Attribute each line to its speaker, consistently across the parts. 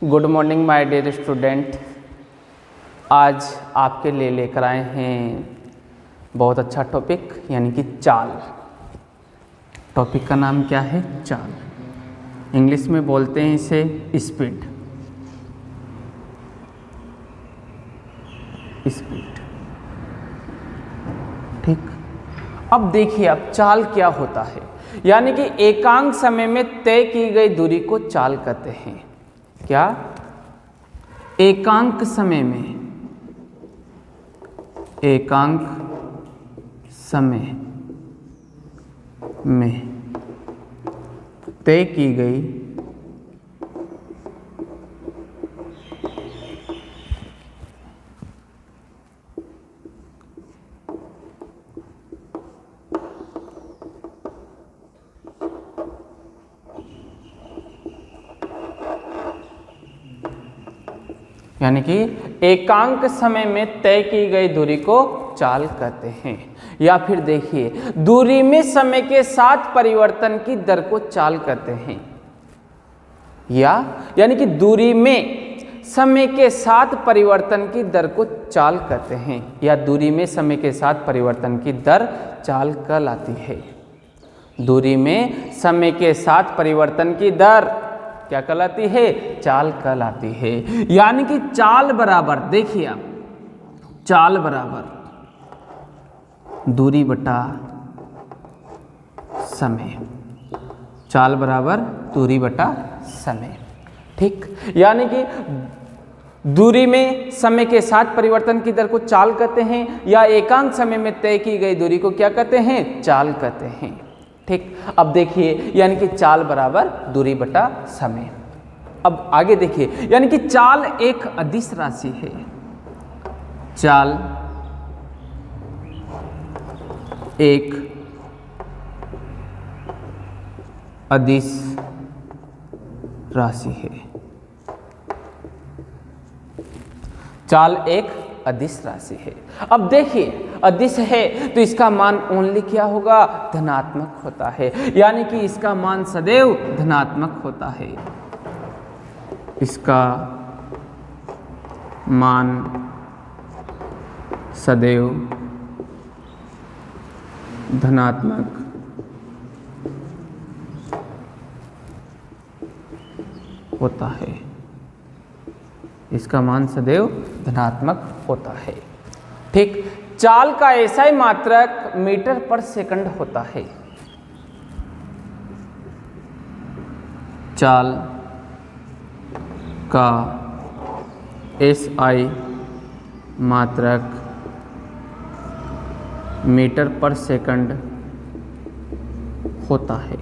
Speaker 1: Good morning my dear student. आज आपके लिए लेकर आए हैं बहुत अच्छा टॉपिक यानी कि चाल। टॉपिक का नाम क्या है? चाल। इंग्लिश में बोलते हैं इसे स्पीड। स्पीड, ठीक। अब देखिए, अब चाल क्या होता है, यानी कि एकांक समय में तय की गई दूरी को चाल कहते हैं। क्या? एकांक समय में तय की गई यानी कि एकांक समय में तय की गई दूरी को चाल कहते हैं। या फिर देखिए, दूरी में समय के साथ परिवर्तन की दर को चाल कहते हैं। यानी कि दूरी में समय के साथ परिवर्तन की दर को चाल कहते हैं, या दूरी में समय के साथ परिवर्तन की दर चाल कहलाती है। दूरी में समय के साथ परिवर्तन की दर क्या कहलाती है? चाल कहलाती है। यानी कि चाल बराबर, देखिए आप, चाल बराबर दूरी बटा समय। चाल बराबर दूरी बटा समय, ठीक। यानी कि दूरी में समय के साथ परिवर्तन की दर को चाल कहते हैं, या एकांक समय में तय की गई दूरी को क्या कहते हैं? चाल कहते हैं, ठीक। अब देखिए, यानी कि चाल बराबर दूरी बटा समय। अब आगे देखिए, यानी कि चाल एक अदिश राशि है। चाल एक अदिश राशि है। चाल एक अदिश राशि है। अब देखिए, अदिश है तो इसका मान ओनली क्या होगा? धनात्मक होता है। यानी कि इसका मान सदैव धनात्मक होता है। इसका मान सदैव धनात्मक होता है। इसका मान सदैव धनात्मक होता है, ठीक। चाल का एसआई मात्रक मीटर पर सेकंड होता है। चाल का एसआई मात्रक मीटर पर सेकंड होता है।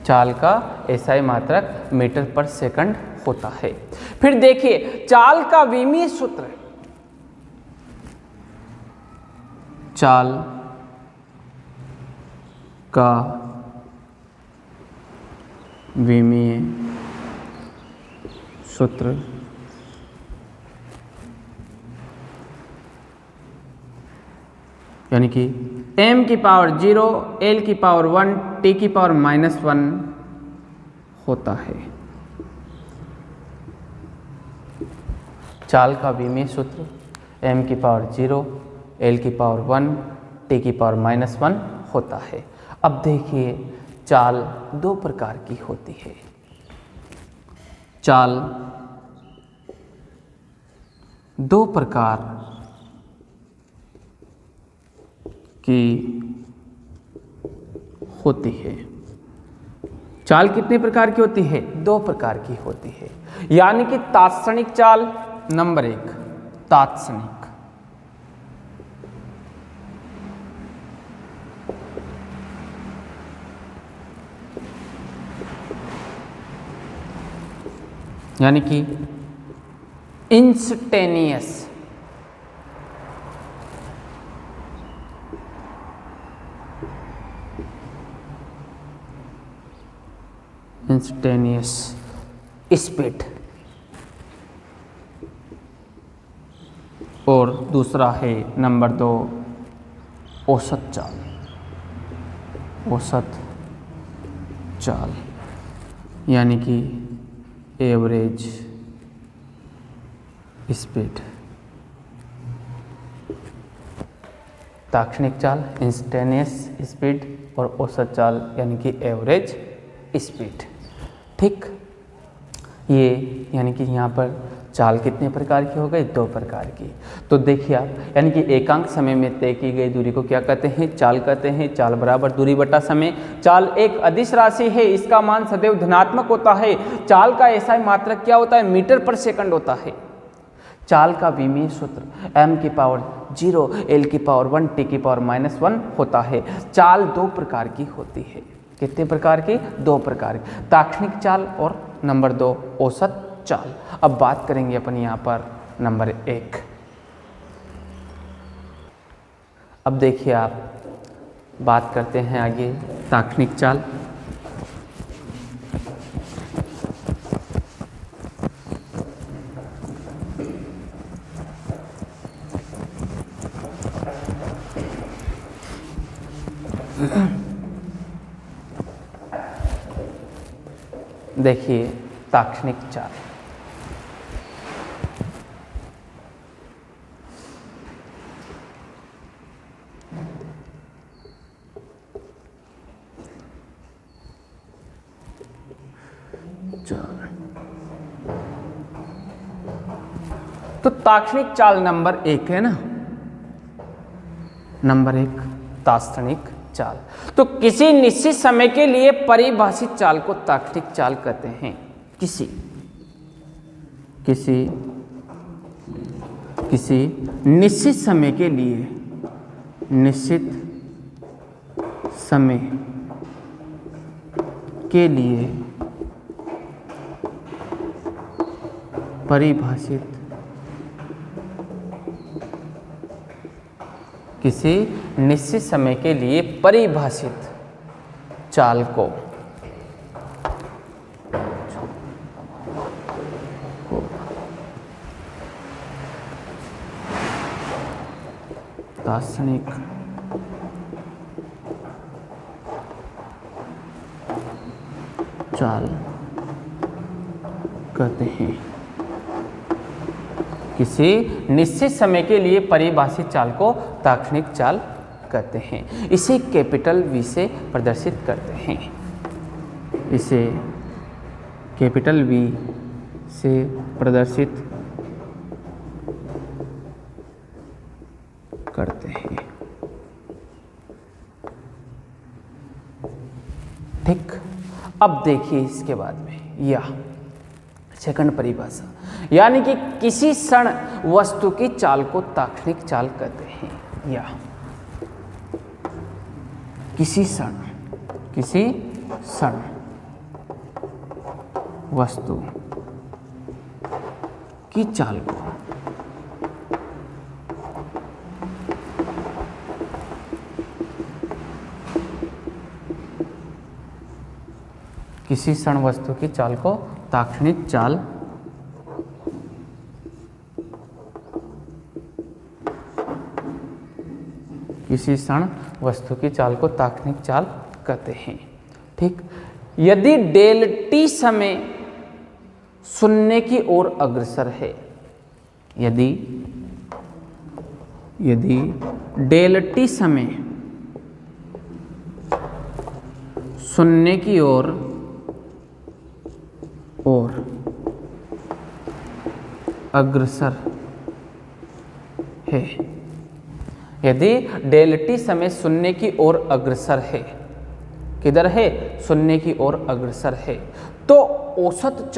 Speaker 1: चाल का एसआई मात्रक मीटर पर सेकंड होता है। फिर देखिए, चाल का विमीय सूत्र, चाल का विमीय सूत्र यानी कि m की पावर 0, l की पावर 1, t की पावर -1 होता है। चाल का विमीय सूत्र m की पावर 0, l की पावर 1, t की पावर -1 होता है। अब देखिए, चाल दो प्रकार की होती है। चाल दो प्रकार की होती है। चाल कितने प्रकार की होती है? दो प्रकार की होती है। यानी कि तात्क्षणिक चाल, नंबर 1 तात्क्षणिक, यानी कि इंस्टेनियस। Instantaneous speed. और दूसरा है नंबर 2 औसत चाल। औसत चाल यानी कि एवरेज स्पीड, ताक्षणिक चाल इंस्टेनियस स्पीड और औसत चाल यानी कि एवरेज स्पीड। ठीक, ये यानी कि यहाँ पर चाल कितने प्रकार की हो गई? 2 प्रकार की। तो देखिए आप, यानी कि एकांक समय में तय की गई दूरी को क्या कहते हैं? चाल कहते हैं। चाल बराबर दूरी बटा समय। चाल एक अदिश राशि है, इसका मान सदैव धनात्मक होता है। चाल का ऐसा मात्रक क्या होता है? मीटर पर सेकंड होता है। चाल का विमीय सूत्र m की पावर 0 l की पावर 1 t की पावर -1 होता है। चाल 2 प्रकार की होती है। कितने प्रकार की? 2 प्रकार की, ताक्षणिक चाल और नंबर 2 औसत चाल। अब बात करेंगे अपन यहाँ पर नंबर 1। अब देखिए आप, बात करते हैं आगे ताक्षणिक चाल। देखिए ताक्षणिक चाल, तो ताक्षणिक चाल नंबर 1 है ना, नंबर 1 ताक्षणिक चाल। तो किसी निश्चित समय के लिए परिभाषित चाल को ताक्षणिक चाल कहते हैं। किसी निश्चित समय के लिए, निश्चित समय के लिए परिभाषित, किसी निश्चित समय के लिए परिभाषित चाल को ताक्षणिक चाल कहते हैं। किसी निश्चित समय के लिए परिभाषित चाल को ताक्षणिक चाल कहते हैं। इसे कैपिटल V से प्रदर्शित करते हैं। इसे कैपिटल V से प्रदर्शित करते हैं। ठीक, अब देखिए इसके बाद में यह सेकंड परिभाषा, यानी कि किसी क्षण वस्तु की चाल को ताक्षणिक चाल कहते हैं। या किसी क्षण वस्तु की चाल को किसी क्षण वस्तु की चाल को ताक्षणिक चाल किसी क्षण वस्तु की चाल को ताक्षणिक चाल कहते हैं। ठीक, यदि डेल टी समय शून्य की ओर अग्रसर है, यदि डेल टी समय शून्य की ओर अग्रसर है, यदि डेल टी समय शून्य की ओर अग्रसर है, किधर है? शून्य की ओर अग्रसर है, तो औसत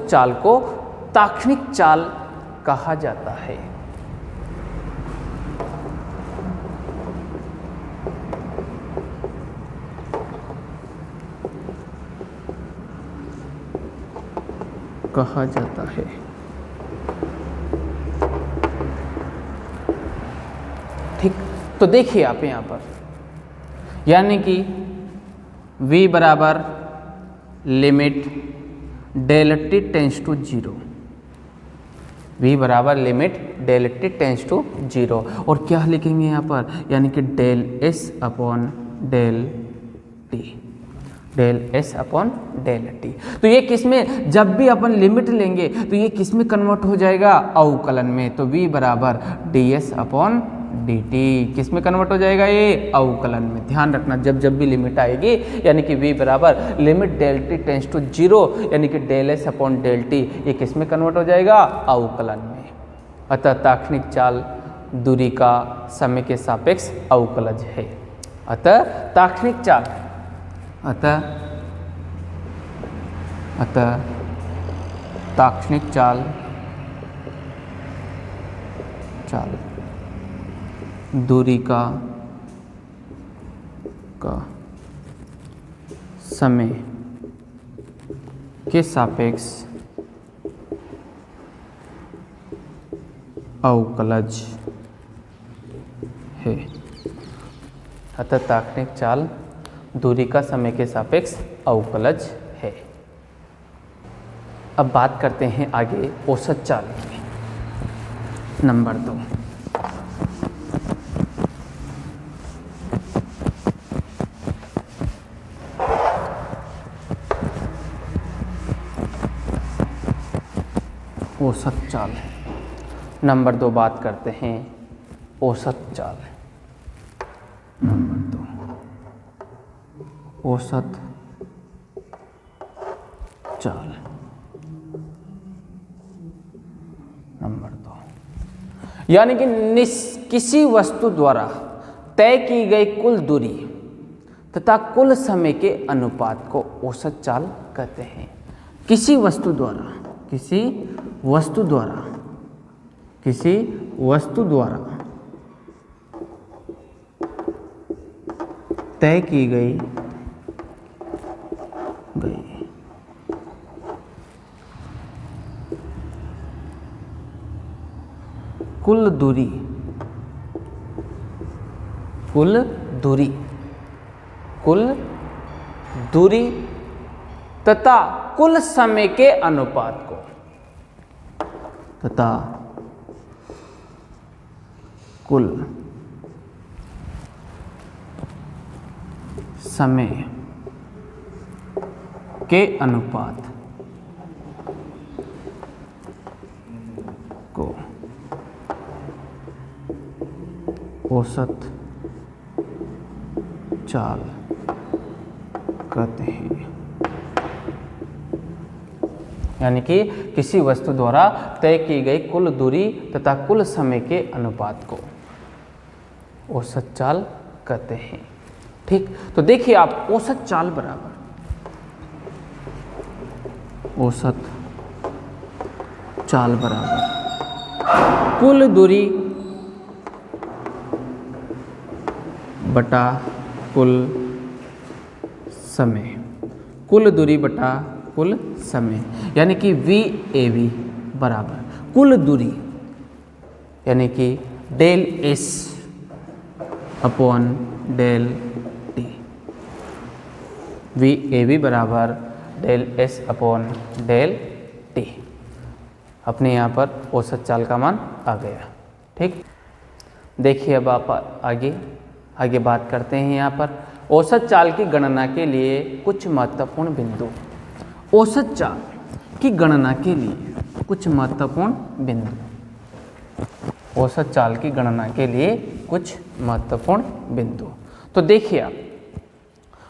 Speaker 1: चाल को ताक्षणिक चाल कहा जाता है। ठीक, तो देखिए आप यहाँ पर, यानी कि v बराबर limit del t tends to 0, v बराबर limit del t tends to 0। और क्या लिखेंगे यहाँ पर, यानी कि del s upon del t, del s upon del t. तो ये किस में, जब भी अपन लिमिट लेंगे तो ये किस में कन्वर्ट हो जाएगा, अवकलन में। तो v बराबर D S upon D T, किस में कन्वर्ट हो जाएगा, ये अवकलन में। ध्यान रखना, जब जब भी लिमिट आएगी, यानी कि v बराबर limit del t tends to 0, यानी कि del s upon del t, ये किस में कन्वर्ट हो जाएगा, अवकलन में। अतः ताक्षणिक चाल दूरी का समय के सापेक्ष अवकलज है। अतः ताक्षणिक चाल, अतः ताक्षणिक चाल दूरी का समय के सापेक्ष अवकलज है। अतः ताक्षणिक चाल दूरी का समय के सापेक्ष अवकलज है। अब बात करते हैं आगे औसत चाल की। नंबर 2, औसत चाल। नंबर 2 बात करते हैं औसत चाल। नंबर 2 औसत चाल। नंबर 2 यानी कि किसी वस्तु द्वारा तय की गई कुल दूरी तथा कुल समय के अनुपात को औसत चाल कहते हैं। किसी वस्तु द्वारा तय की गई कुल दूरी तथा कुल समय के अनुपात को, तथा कुल समय के अनुपात को औसत चाल कहते हैं। यानी कि किसी वस्तु द्वारा तय की गई कुल दूरी तथा कुल समय के अनुपात को औसत चाल कहते हैं। ठीक, तो देखिए आप, औसत चाल बराबर कुल दूरी बटा कुल समय, कुल दूरी बटा कुल समय, यानी कि VAV बराबर कुल दूरी, यानी कि del s upon del t. VAV बराबर del s upon del t. अपने यहाँ पर औसत चाल का मान आ गया। ठीक, देखिए अब आप आगे बात करते हैं। यहाँ पर औसत चाल की गणना के लिए कुछ महत्वपूर्ण बिंदु। औसत चाल की गणना के लिए कुछ महत्वपूर्ण बिंदु। औसत चाल की गणना के लिए कुछ महत्वपूर्ण बिंदु। तो देखिए आप,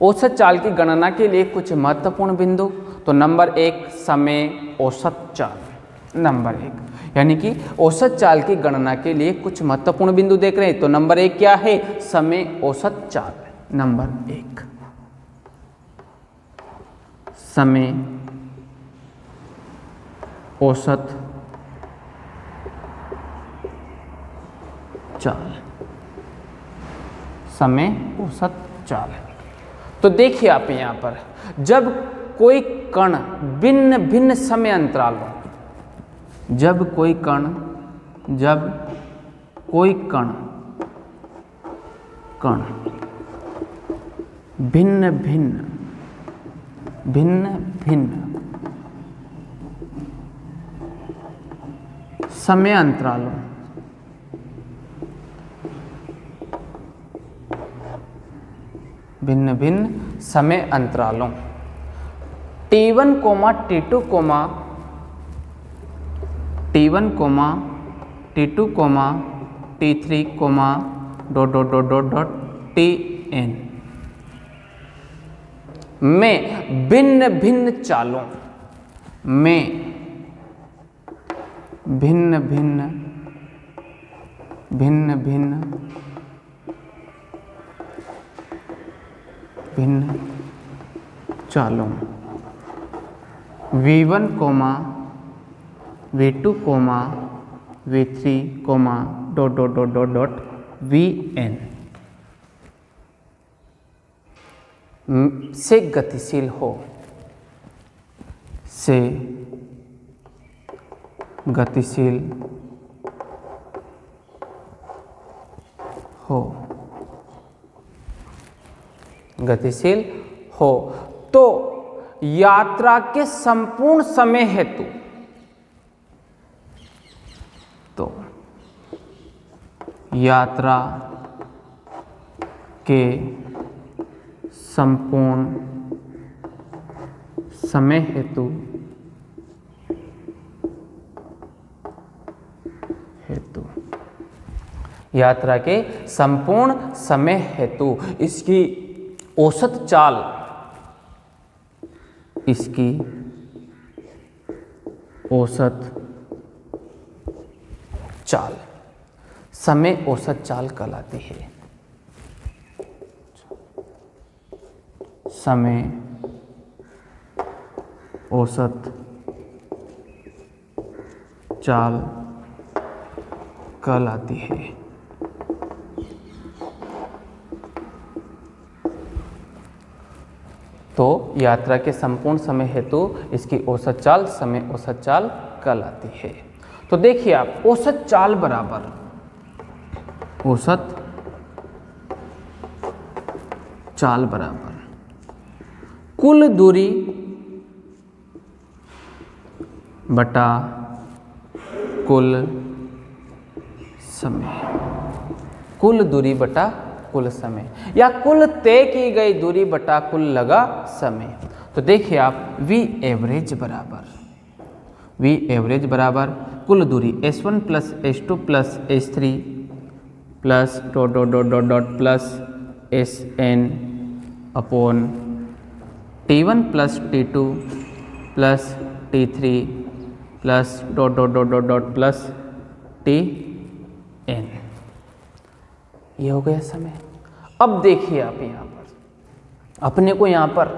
Speaker 1: औसत चाल की गणना के लिए कुछ महत्वपूर्ण बिंदु। तो नंबर 1 समय औसत चाल। नंबर 1 यानी कि औसत चाल की गणना के लिए कुछ महत्वपूर्ण बिंदु देख रहे हैं। तो नंबर 1 क्या है, समय औसत चाल। नंबर 1 समय औसत चाल, समय औसत चाल। तो देखिए आप यहाँ पर, जब कोई कण भिन्न भिन्न समय अंतरालों, जब कोई कण भिन्न भिन्न समय अंतरालों, भिन्न भिन्न समय अंतरालों T1, T2, T1, T2, T3, dot dot dot dot dot Tn में भिन्न भिन्न चालों में भिन्न भिन्न चालों V1, V2, V3, dot dot dot dot dot Vn से गतिशील हो, से गतिशील हो, गतिशील हो तो यात्रा के संपूर्ण समय हेतु, तो यात्रा के संपूर्ण समय हेतु यात्रा के संपूर्ण समय हेतु इसकी औसत चाल, इसकी औसत चाल समय औसत चाल कहलाती है। समय औसत चाल कहलाती है। तो यात्रा के संपूर्ण समय हेतु इसकी औसत चाल समय औसत चाल कहलाती है। तो देखिए आप औसत चाल बराबर औसत चाल बराबर कुल दूरी बटा कुल समय, कुल दूरी बटा कुल समय या कुल तय की गई दूरी बटा कुल लगा समय। तो देखिए आप V एवरेज बराबर कुल दूरी S1 plus S2 plus S3 plus dot dot dot dot dot plus Sn upon T1 plus T2 plus T3 plus dot dot dot dot dot plus Tn, ये हो गया समय। अब देखिए आप यहाँ पर अपने को यहाँ पर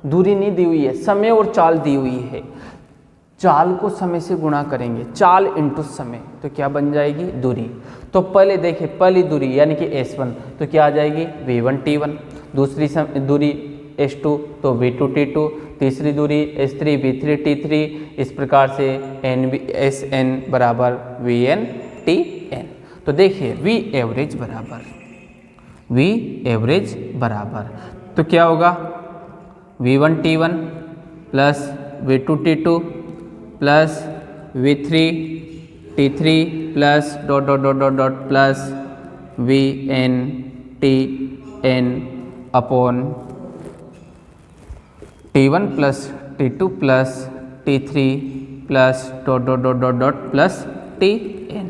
Speaker 1: दूरी नहीं दी हुई है, समय और चाल दी हुई है। चाल को समय से गुणा करेंगे, चाल इंटू समय, तो क्या बन जाएगी दूरी। तो पहले देखिए पहली दूरी यानी कि S1 तो क्या आ जाएगी V1 T1, दूसरी दूरी S2 तो V2 T2, तीसरी दूरी S3 V3 T3, इस प्रकार से Sn बराबर Vn Tn। तो देखिए V एवरेज बराबर तो क्या होगा V1 T1 plus V2 T2 plus V3 T3 plus dot dot dot dot dot plus Vn Tn upon T1 plus T2 plus T3 plus dot dot dot dot dot plus Tn।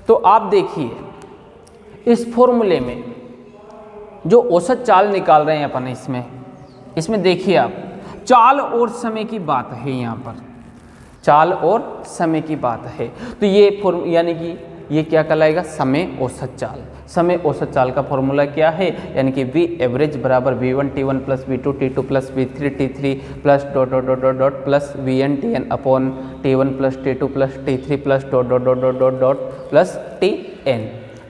Speaker 1: तो आप देखिए इस फॉर्मूले में जो औसत चाल निकाल रहे हैं अपन, इसमें देखिए आप चाल और समय की बात है, यहाँ पर चाल और समय की बात है। तो ये यानी कि ये क्या कहलाएगा समय औसत चाल। समय औसत चाल का फॉर्मूला क्या है, यानी कि V एवरेज बराबर V1 T1 plus V2 T2 plus V3 T3 plus dot dot dot dot dot plus Vn Tn upon T1 plus T2 plus T3 plus dot dot dot dot dot dot plus Tn।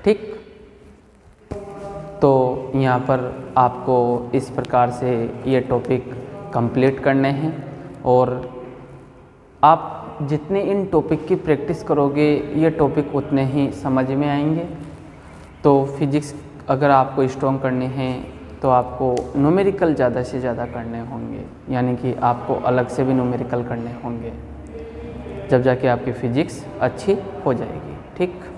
Speaker 1: ठीक, तो यहाँ पर आपको इस प्रकार से ये topic complete करने हैं और आप जितने इन टॉपिक की प्रैक्टिस करोगे ये टॉपिक उतने ही समझ में आएंगे। तो फिजिक्स अगर आपको स्ट्रॉन्ग करनी है तो आपको न्यूमेरिकल ज़्यादा से ज़्यादा करने होंगे, यानी कि आपको अलग से भी न्यूमेरिकल करने होंगे। जब जाके आपकी फिजिक्स अच्छी हो जाएगी। ठीक।